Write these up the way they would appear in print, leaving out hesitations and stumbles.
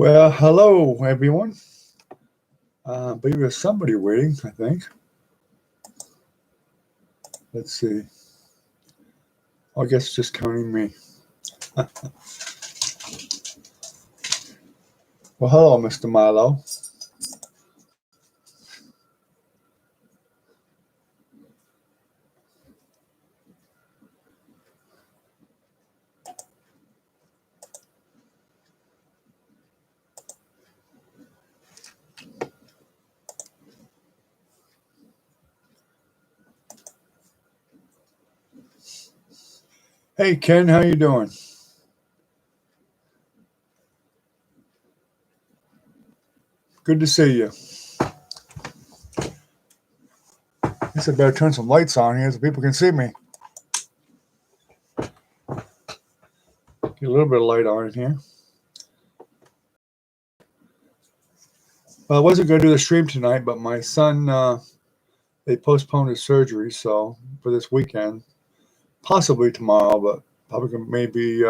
Well, hello, everyone. I believe there's somebody waiting, I think. Let's see. I guess it's just counting me. Well, hello, Mr. Milo. Hey, Ken, how you doing? Good to see you. I guess I better turn some lights on here so people can see me. Get a little bit of light on in here. Well, I wasn't going to do the stream tonight, but my son, they postponed his surgery, so for this weekend, possibly tomorrow, but probably maybe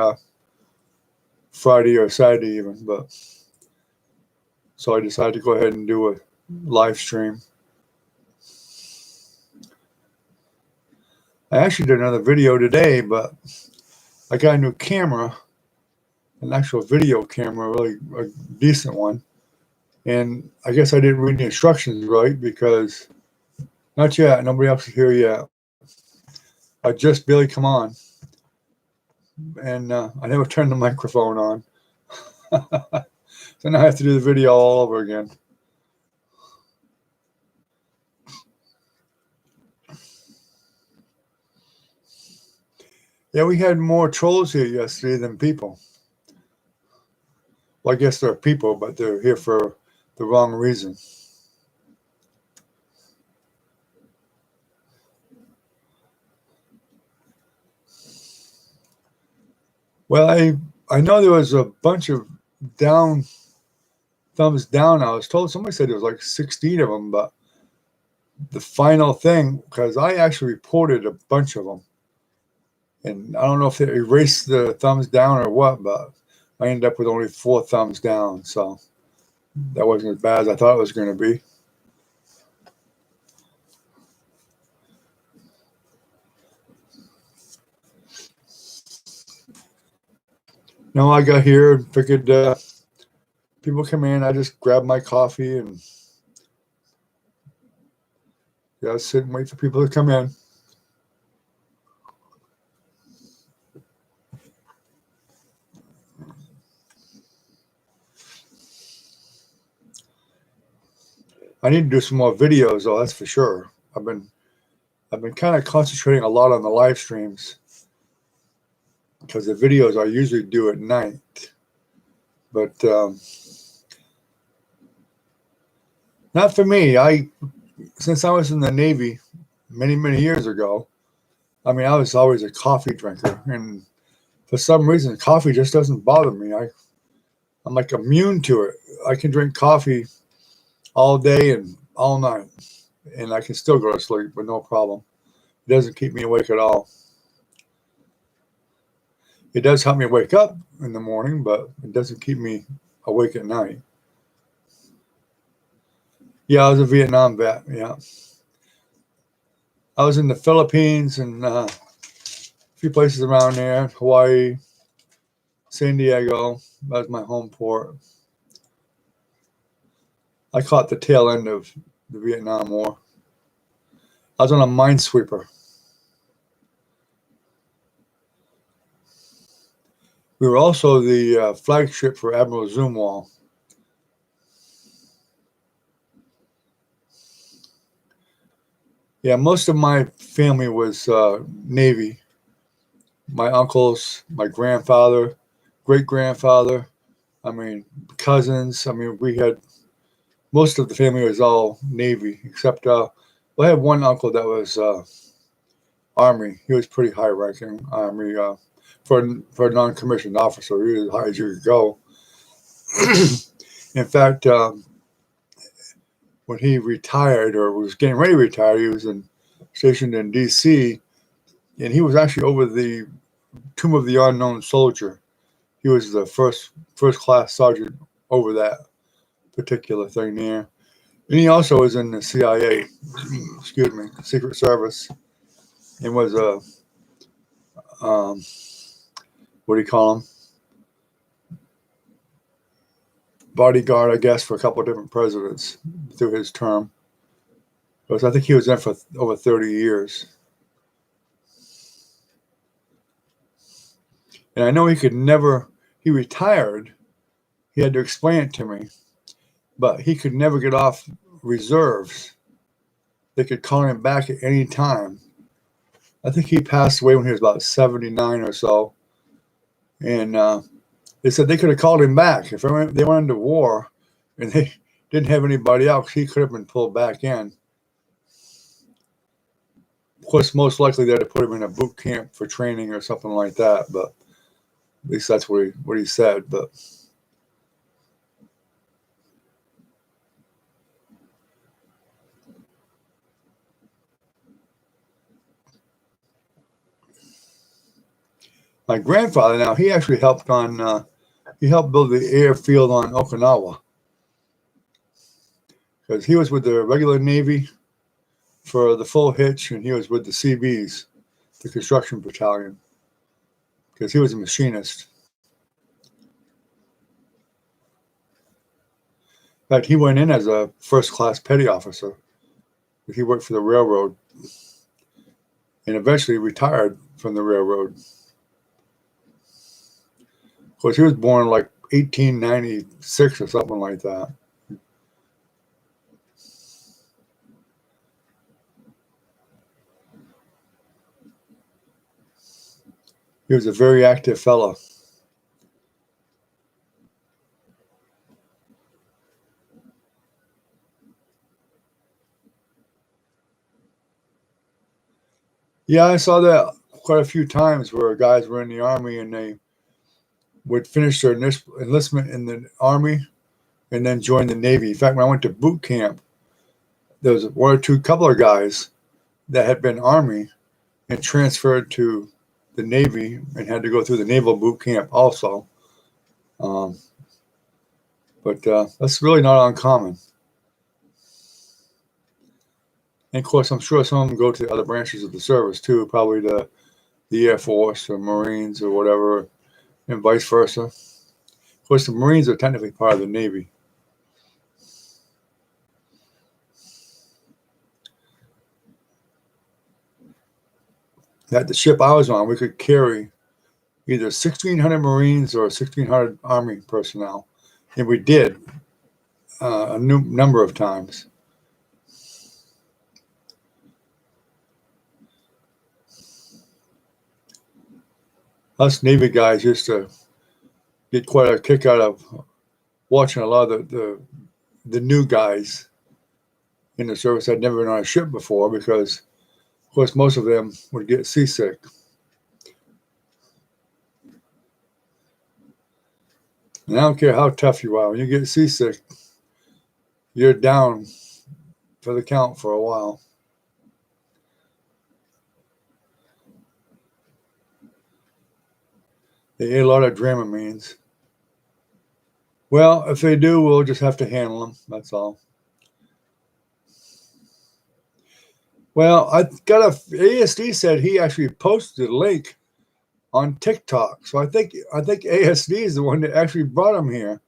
Friday or Saturday even. But so I decided to go ahead and do a live stream. I actually did another video today, but I got a new camera, an actual video camera, really a decent one. And I guess I didn't read the instructions right because not yet, nobody else is here yet. I just barely come on. And I never turned the microphone on. So now I have to do the video all over again. Yeah, we had more trolls here yesterday than people. Well, I guess they're people, but they're here for the wrong reason. Well, I know there was a bunch of thumbs down. I was told somebody said there was like 16 of them, but the final thing, because I actually reported a bunch of them, and I don't know if they erased the thumbs down or what, but I ended up with only 4 thumbs down, so that wasn't as bad as I thought it was going to be. No, I got here and figured people come in. I just grabbed my coffee and sit and wait for people to come in. I need to do some more videos, though. That's for sure. I've been kind of concentrating a lot on the live streams because the videos I usually do at night, but not for me. Since I was in the Navy many years ago, I mean, I was always a coffee drinker, and for some reason, coffee just doesn't bother me. I'm like immune to it. I can drink coffee all day and all night, and I can still go to sleep with no problem. It doesn't keep me awake at all. It does help me wake up in the morning, but it doesn't keep me awake at night. Yeah, I was a Vietnam vet, yeah. I was in the Philippines and a few places around there, Hawaii, San Diego. That was my home port. I caught the tail end of the Vietnam War. I was on a minesweeper. We were also the flagship for Admiral Zumwalt. Yeah, most of my family was Navy. My uncles, my grandfather, great-grandfather, cousins. We had, most of the family was all Navy, except, I had one uncle that was Army. He was pretty high-ranking Army for a non-commissioned officer. He was as high as you could go. In fact, when he retired or was getting ready to retire, he was stationed in D.C., and he was actually over the Tomb of the Unknown Soldier. He was the first class sergeant over that particular thing there. And he also was in the CIA, excuse me, Secret Service, and was a what do you call him? Bodyguard, I guess, for a couple of different presidents through his term. Because I think he was in for over 30 years. And I know he retired. He had to explain it to me, but he could never get off reserves. They could call him back at any time. I think he passed away when he was about 79 or so. And they said they could have called him back. If they went into war and they didn't have anybody else, he could have been pulled back in. Of course, most likely they'd have put him in a boot camp for training or something like that, but at least that's what he said. But my grandfather, now, he actually helped build the airfield on Okinawa, because he was with the regular Navy for the full hitch, and he was with the CBs, the construction battalion, because he was a machinist. In fact, he went in as a first-class petty officer. He worked for the railroad and eventually retired from the railroad. Of course, he was born like 1896 or something like that. He was a very active fellow. Yeah, I saw that quite a few times where guys were in the Army and they would finish their enlistment in the Army and then join the Navy. In fact, when I went to boot camp, there was one or two couple of guys that had been Army and transferred to the Navy and had to go through the naval boot camp also. But that's really not uncommon. And of course, I'm sure some of them go to the other branches of the service too, probably the Air Force or Marines or whatever, and vice versa. Of course, the Marines are technically part of the Navy. At the ship I was on, we could carry either 1,600 Marines or 1,600 Army personnel, and we did a number of times. Us Navy guys used to get quite a kick out of watching a lot of the new guys in the service that had never been on a ship before, because, of course, most of them would get seasick. And I don't care how tough you are, when you get seasick, you're down for the count for a while. They ate a lot of Dramamines. Well, if they do, we'll just have to handle them. That's all. Well, I got ASD said he actually posted a link on TikTok. So I think ASD is the one that actually brought him here.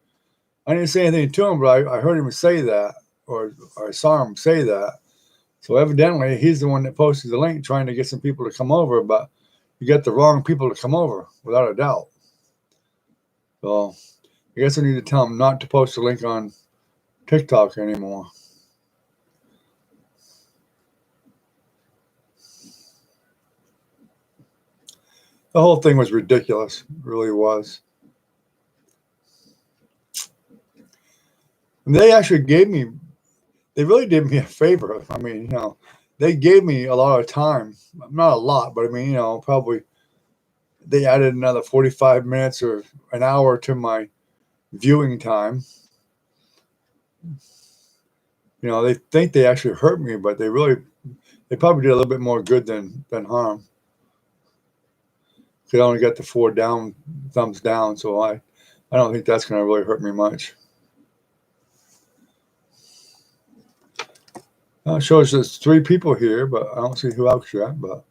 I didn't say anything to him, but I heard him say that, or I saw him say that. So evidently, he's the one that posted the link trying to get some people to come over, but you get the wrong people to come over, without a doubt. So I guess I need to tell him not to post a link on TikTok anymore. The whole thing was ridiculous. It really was. And they actually they really did me a favor. I mean, they gave me a lot of time. Not a lot, but I mean, probably they added another 45 minutes or an hour to my viewing time. They think they actually hurt me, but they probably did a little bit more good than harm. They only got the 4 thumbs down, so I don't think that's going to really hurt me much. It shows there's 3 people here, but I don't see who else yet. But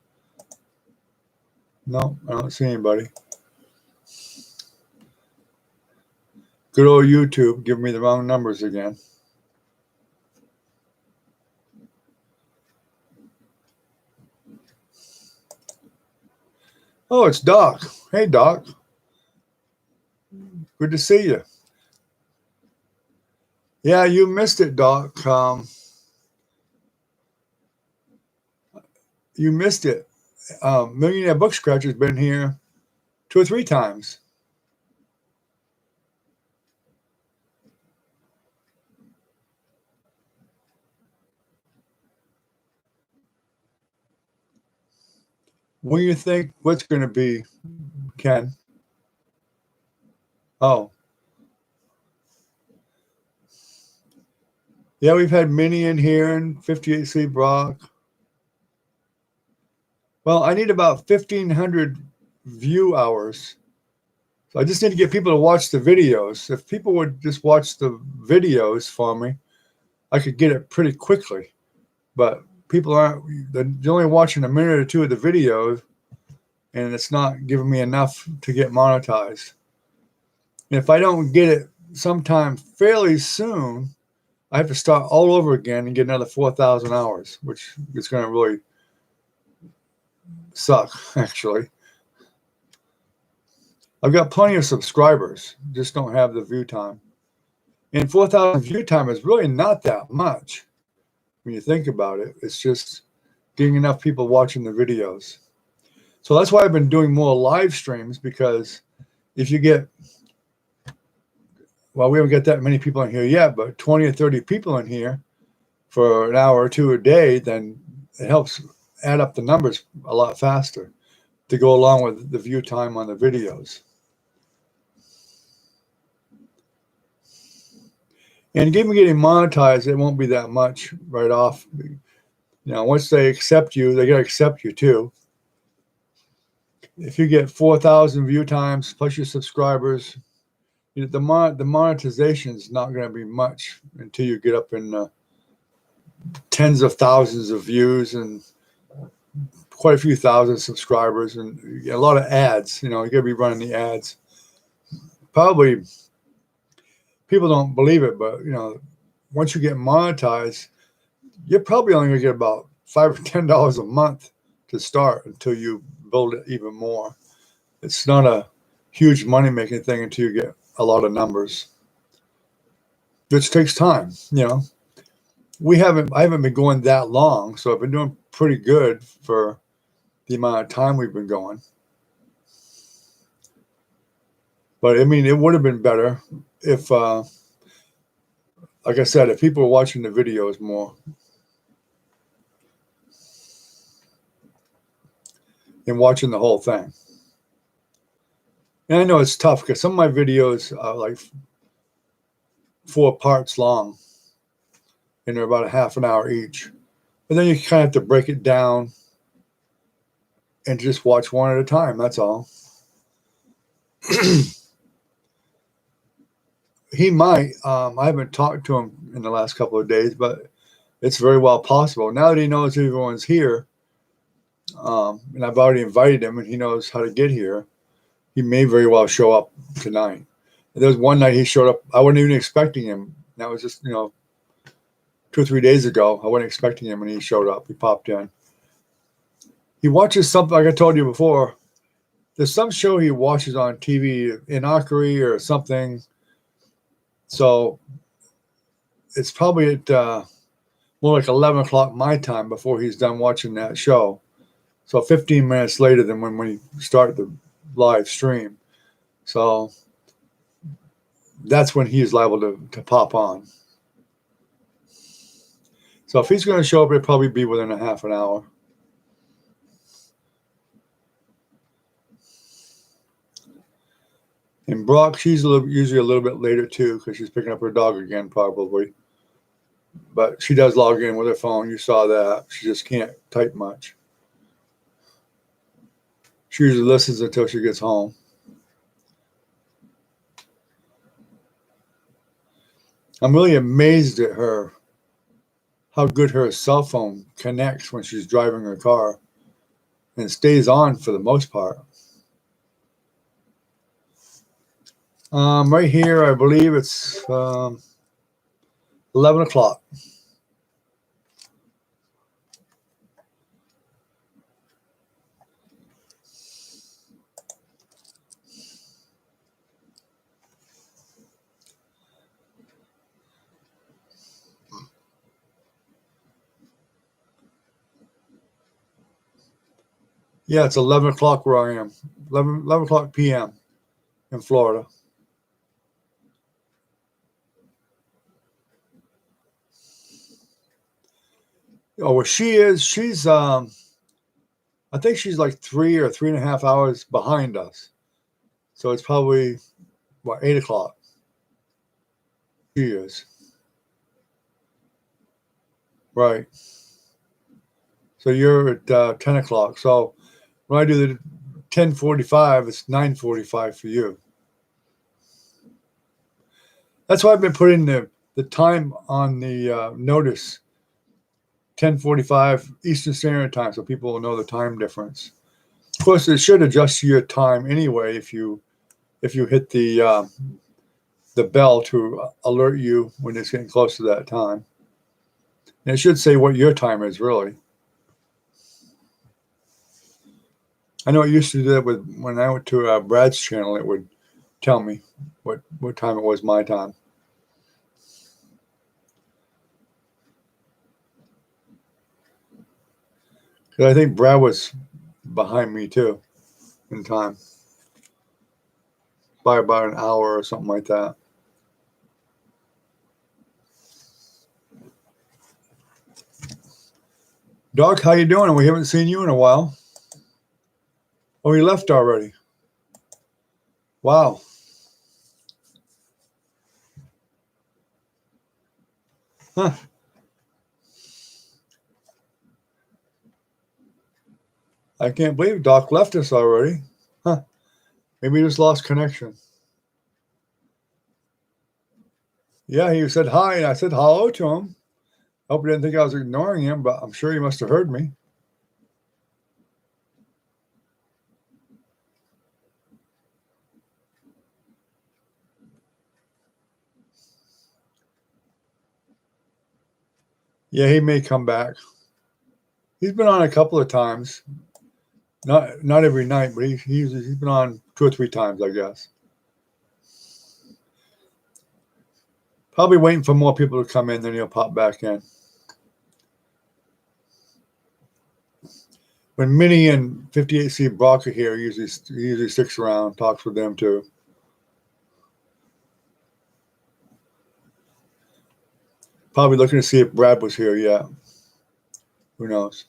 no, I don't see anybody. Good old YouTube giving me the wrong numbers again. Oh, it's Doc. Hey, Doc. Good to see you. Yeah, you missed it, Doc. You missed it. Millionaire Book Scratcher's been here 2 or 3 times. What do you think? What's going to be, Ken? Oh, yeah, we've had Minnie in here and 58C Brock. Well, I need about 1,500 view hours. So I just need to get people to watch the videos. If people would just watch the videos for me, I could get it pretty quickly. But people aren't, they're only watching a minute or 2 of the videos, and it's not giving me enough to get monetized. And if I don't get it sometime fairly soon, I have to start all over again and get another 4,000 hours, which is going to really suck, actually. I've got plenty of subscribers, just don't have the view time. And 4,000 view time is really not that much when you think about it. It's just getting enough people watching the videos. So that's why I've been doing more live streams, because if you get, well, we haven't got that many people in here yet, but 20 or 30 people in here for an hour or 2 a day, then it helps add up the numbers a lot faster to go along with the view time on the videos. And even getting monetized, it won't be that much right off. You know, once they accept you, they got to accept you too. If you get 4,000 view times plus your subscribers, you know, the monetization is not going to be much until you get up in tens of thousands of views and quite a few thousand subscribers and a lot of ads. You know, you got to be running the ads. Probably people don't believe it, but you know, once you get monetized, you're probably only going to get about $5 or $10 a month to start until you build it even more. It's not a huge money making thing until you get a lot of numbers, which takes time. You know, I haven't been going that long, so I've been doing pretty good for the amount of time we've been going. But I mean, it would have been better if, like I said, if people were watching the videos more and watching the whole thing. And I know it's tough because some of my videos are like 4 parts long and they're about a half an hour each. But then you kind of have to break it down and just watch one at a time. That's all. He might. I haven't talked to him in the last couple of days, but it's very well possible. Now that he knows everyone's here, and I've already invited him and he knows how to get here, he may very well show up tonight. There was one night he showed up. I wasn't even expecting him. That was just, 2 or 3 days ago. I wasn't expecting him, and he showed up. He popped in. He watches something, like I told you before. There's some show he watches on TV, Introductory or something. So it's probably at more like 11 o'clock my time before he's done watching that show. So 15 minutes later than when we start the live stream. So that's when he's liable to pop on. So if he's going to show up, it'll probably be within a half an hour. And Brock, she's usually a little bit later too, because she's picking up her dog again, probably. But she does log in with her phone. You saw that. She just can't type much. She usually listens until she gets home. I'm really amazed at her. how good her cell phone connects when she's driving her car and stays on for the most part. Right here, I believe it's 11 o'clock. Yeah, it's 11 o'clock where I am. 11 o'clock p.m. in Florida. Oh, well, she's I think she's like 3 or 3.5 hours behind us. So it's probably, what, 8 o'clock? She is. Right. So you're at 10 o'clock. So when I do the 10:45, it's 9:45 for you. That's why I've been putting the time on the notice, 10:45 Eastern Standard Time, so people will know the time difference. Of course, it should adjust to your time anyway if you hit the bell to alert you when it's getting close to that time. And it should say what your time is, really. I know it used to do that when I went to Brad's channel. It would tell me what time it was my time. Because I think Brad was behind me too in time by about an hour or something like that. Doc, how you doing? We haven't seen you in a while. Oh, he left already. Wow. Huh. I can't believe Doc left us already. Huh. Maybe he just lost connection. Yeah, he said hi, and I said hello to him. Hope he didn't think I was ignoring him, but I'm sure he must have heard me. Yeah, he may come back. He's been on a couple of times. Not every night, but he's been on 2 or 3 times, I guess. Probably waiting for more people to come in, then he'll pop back in. When Minnie and 58C Brock are here, he usually sticks around, talks with them too. Probably looking to see if Brad was here yet. Who knows?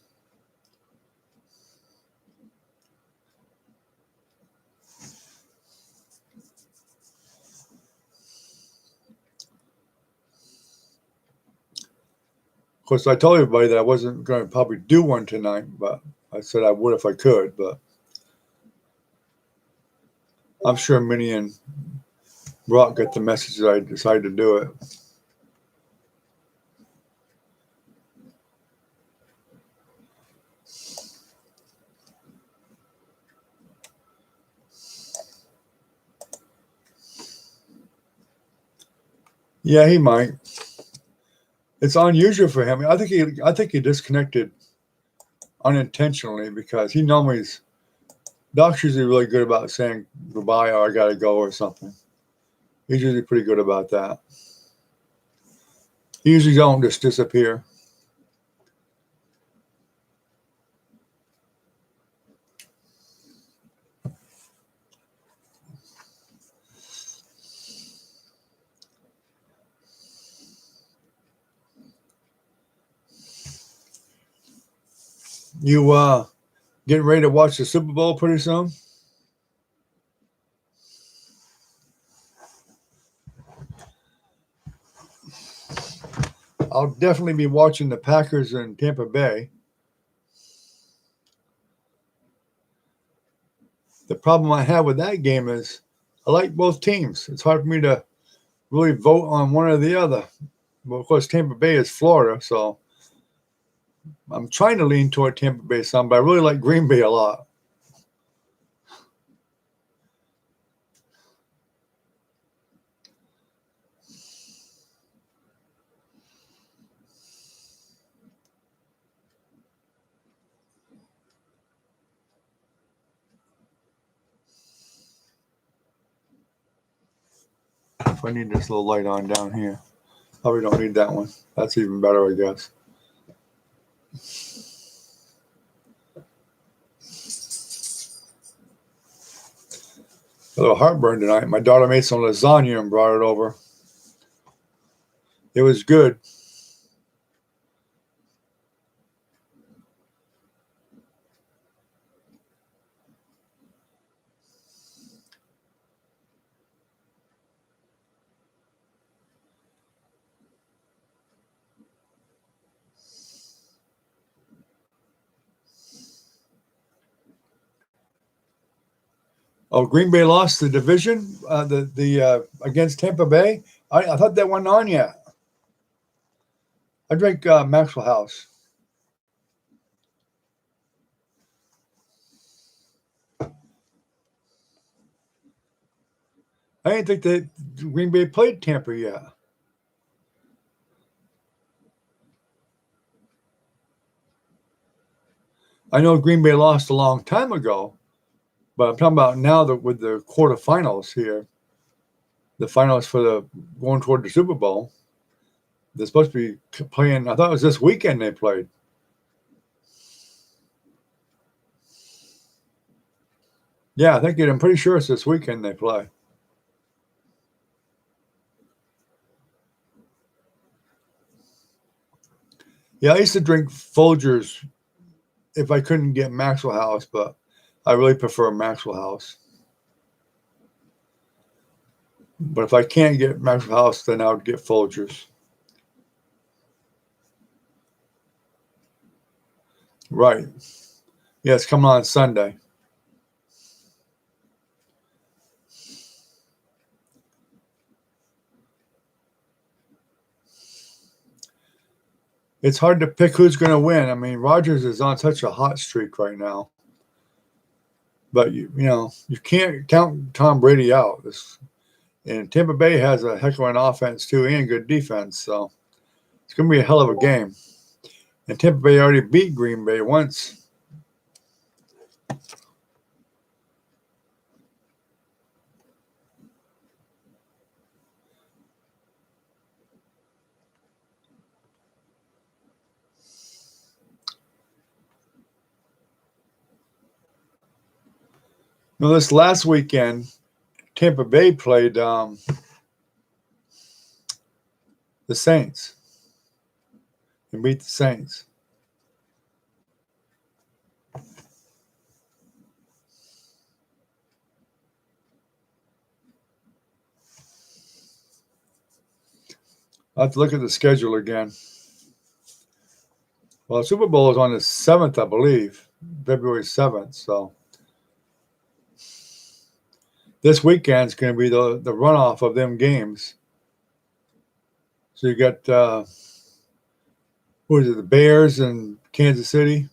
Of course, I told everybody that I wasn't going to probably do one tonight, but I said I would if I could. But I'm sure Minnie and Brock got the message that I decided to do it. Yeah, he might. It's unusual for him. I think he disconnected unintentionally because Doc's usually really good about saying goodbye or I gotta go or something. He's usually pretty good about that. He usually don't just disappear. You getting ready to watch the Super Bowl pretty soon? I'll definitely be watching the Packers in Tampa Bay. The problem I have with that game is I like both teams. It's hard for me to really vote on one or the other. Well, of course, Tampa Bay is Florida, so I'm trying to lean toward Tampa Bay some, but I really like Green Bay a lot. If I need this little light on down here. Probably don't need that one. That's even better, I guess. A little heartburn tonight. My daughter made some lasagna and brought it over. It was good. Oh, Green Bay lost the division, against Tampa Bay. I thought that wasn't on yet. I drank Maxwell House. I didn't think that Green Bay played Tampa yet. I know Green Bay lost a long time ago, but I'm talking about now that with the quarterfinals here, the finals for the going toward the Super Bowl. They're supposed to be playing. I thought it was this weekend they played. Yeah, I think I'm pretty sure it's this weekend they play. Yeah, I used to drink Folgers if I couldn't get Maxwell House, but I really prefer Maxwell House. But if I can't get Maxwell House, then I would get Folgers. Right. Yeah, it's coming on Sunday. It's hard to pick who's going to win. I mean, Rodgers is on such a hot streak right now. But, you can't count Tom Brady out. And Tampa Bay has a heck of an offense, too, and good defense. So it's going to be a hell of a game. And Tampa Bay already beat Green Bay once. Now, this last weekend, Tampa Bay played the Saints and beat the Saints. I'll have to look at the schedule again. Well, the Super Bowl is on the 7th, I believe, February 7th. So this weekend's going to be the runoff of them games. So you got, who is it, the Bears and Kansas City?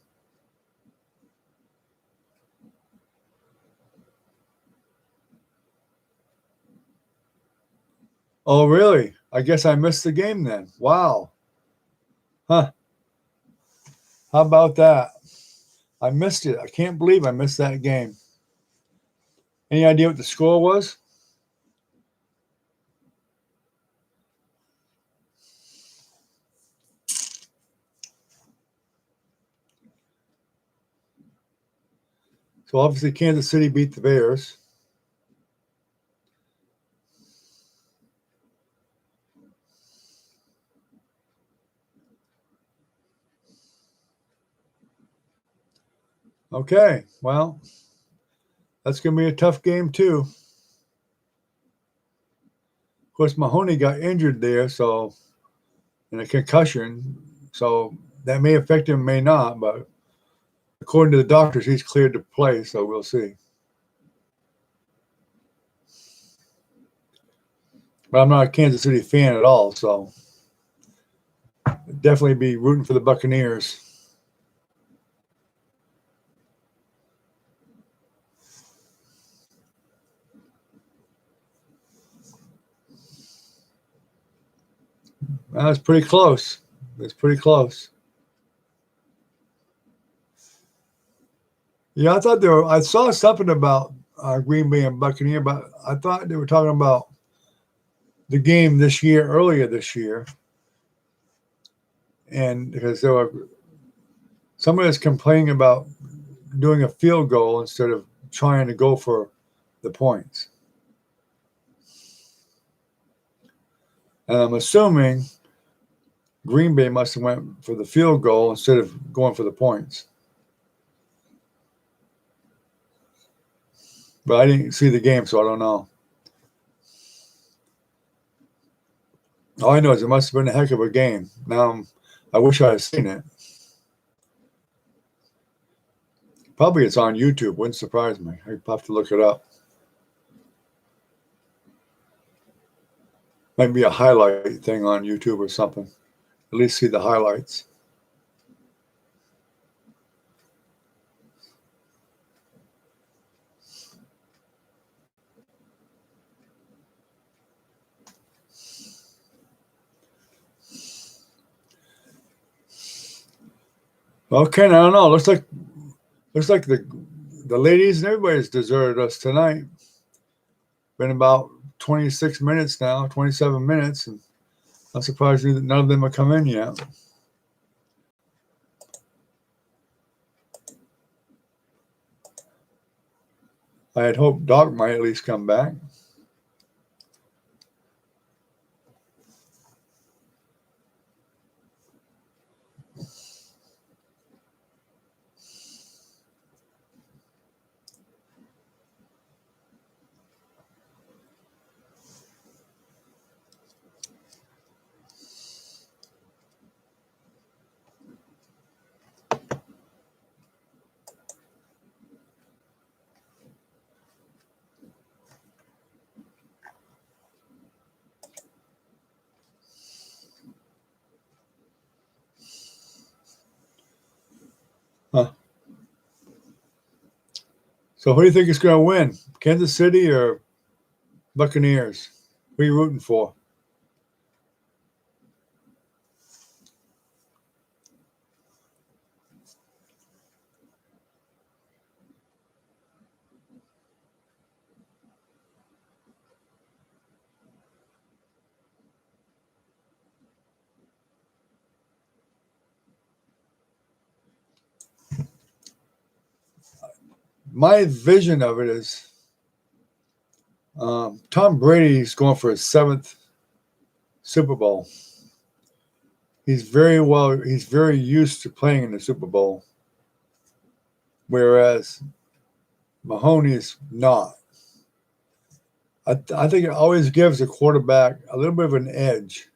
Oh, really? I guess I missed the game then. Wow. Huh. How about that? I missed it. I can't believe I missed that game. Any idea what the score was? So obviously Kansas City beat the Bears. Okay, well, that's going to be a tough game too. Of course, Mahoney got injured there, so in a concussion, so that may affect him, may not. But according to the doctors, he's cleared to play, so we'll see. But I'm not a Kansas City fan at all, so definitely be rooting for the Buccaneers. It's pretty close. It's pretty close. Yeah, I thought I saw something about Green Bay and Buccaneer, but I thought they were talking about the game this year, earlier this year. And because somebody was complaining about doing a field goal instead of trying to go for the points. And I'm assuming Green Bay must have went for the field goal instead of going for the points. But I didn't see the game, so I don't know. All I know is it must have been a heck of a game. Now, I wish I had seen it. Probably it's on YouTube. Wouldn't surprise me. I'd have to look it up. Might be a highlight thing on YouTube or something. At least see the highlights. Okay, I don't know. Looks like the ladies and everybody's deserted us tonight. Been about 26 minutes now, 27 minutes, and I'm surprised that none of them have come in yet. I had hoped Doc might at least come back. Huh. So who do you think is going to win? Kansas City or Buccaneers? Who are you rooting for? My vision of it is Tom Brady's going for his 7th Super Bowl. He's very used to playing in the Super Bowl, whereas Mahoney's not. I think it always gives a quarterback a little bit of an edge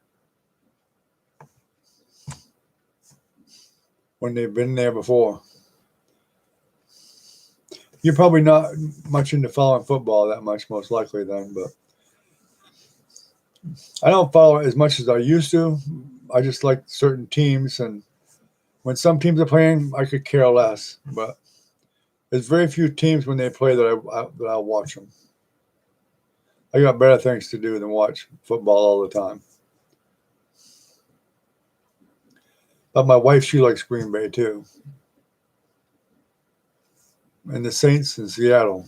when they've been there before. You're probably not much into following football that much, most likely, then, but I don't follow it as much as I used to. I just like certain teams, and when some teams are playing, I could care less. But there's very few teams when they play that I'll watch them. I got better things to do than watch football all the time. But my wife, she likes Green Bay too, and the Saints in Seattle.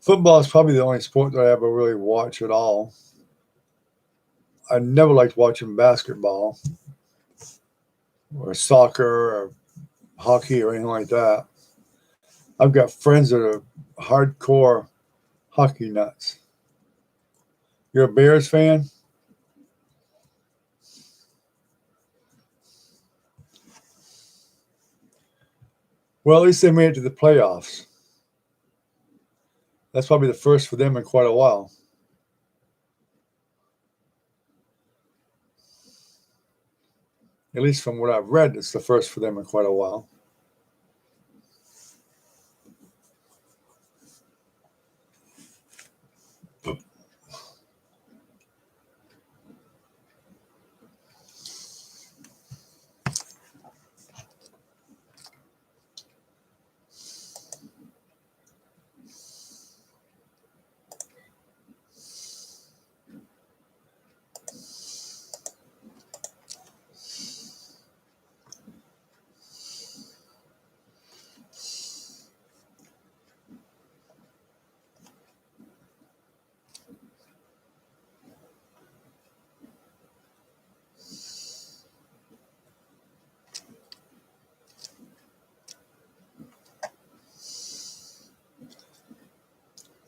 Football is probably the only sport that I ever really watch at all. I never liked watching basketball or soccer or hockey or anything like that. I've got friends that are hardcore hockey nuts. You're a Bears fan? Well, at least they made it to the playoffs. That's probably the first for them in quite a while. At least from what I've read, it's the first for them in quite a while.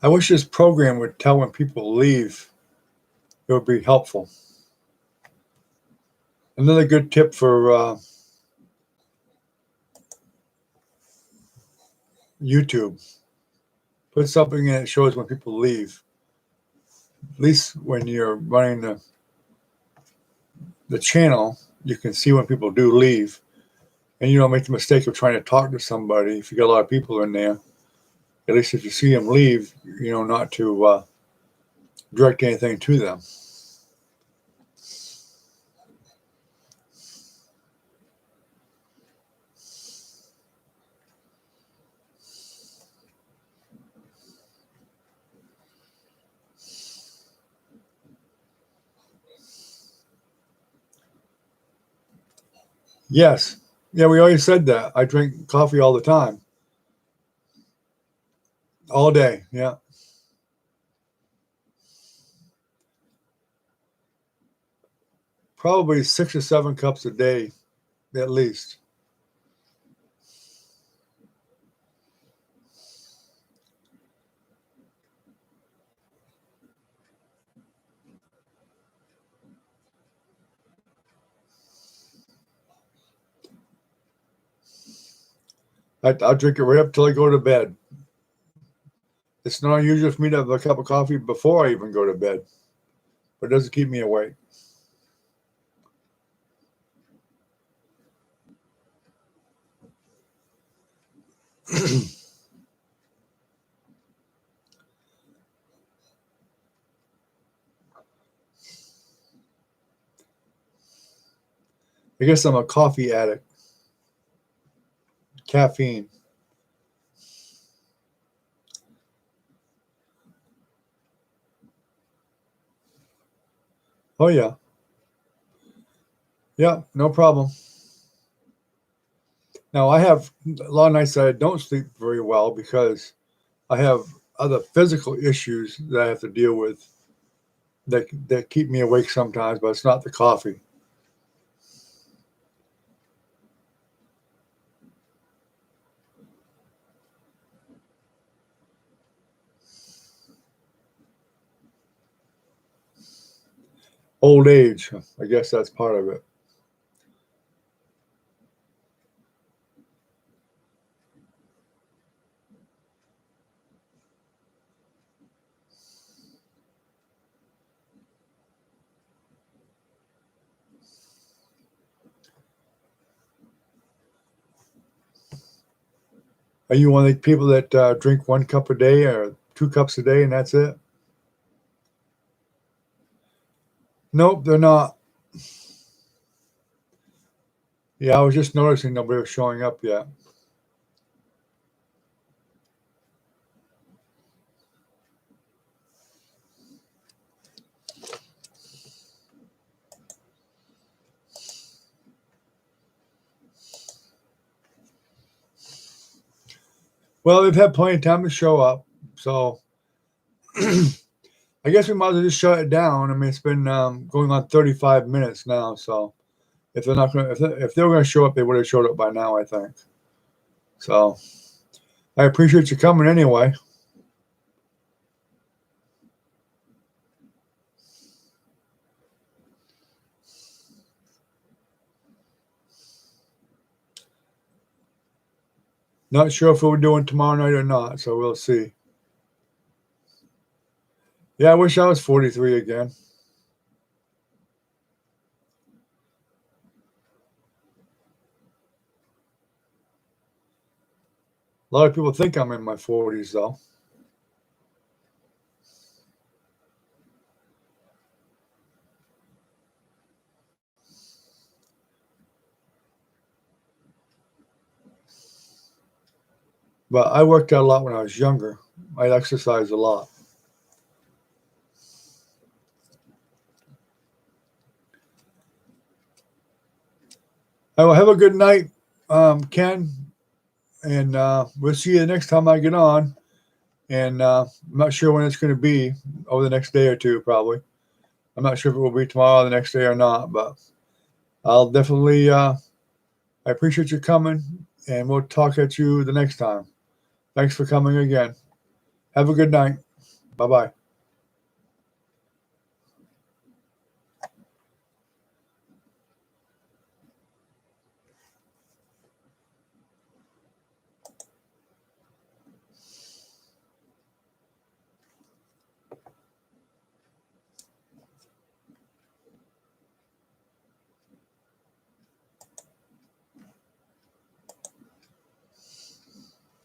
I wish this program would tell when people leave. It would be helpful. Another good tip for YouTube. Put something in that shows when people leave. At least when you're running the channel, you can see when people do leave. And you don't make the mistake of trying to talk to somebody if you got a lot of people in there. At least if you see them leave, you know not to direct anything to them. Yes. Yeah, we always said that. I drink coffee all the time. All day. Yeah. Probably 6 or 7 cups a day, at least. I'll drink it right up till I go to bed. It's not unusual for me to have a cup of coffee before I even go to bed, but it doesn't keep me awake. I guess I'm a coffee addict. Caffeine. Oh, yeah. Yeah, no problem. Now, I have a lot of nights that I don't sleep very well because I have other physical issues that I have to deal with that keep me awake sometimes, but it's not the coffee. Old age, I guess that's part of it. Are you one of the people that drink 1 cup a day or 2 cups a day and that's it? Nope, they're not. Yeah, I was just noticing nobody was showing up yet. Well, they've had plenty of time to show up, so I guess we might as well just shut it down. I mean, it's been going on 35 minutes now, so if they're not going, if they were going to show up, they would have showed up by now, I think. So I appreciate you coming anyway. Not sure if we're doing tomorrow night or not, so we'll see. Yeah, I wish I was 43 again. A lot of people think I'm in my 40s, though. But I worked out a lot when I was younger. I exercised a lot. I will have a good night, Ken, and we'll see you the next time I get on. And I'm not sure when it's going to be, over the next day or two, probably. I'm not sure if it will be tomorrow, the next day, or not, but I'll definitely. I appreciate you coming, and we'll talk at you the next time. Thanks for coming again. Have a good night. Bye-bye.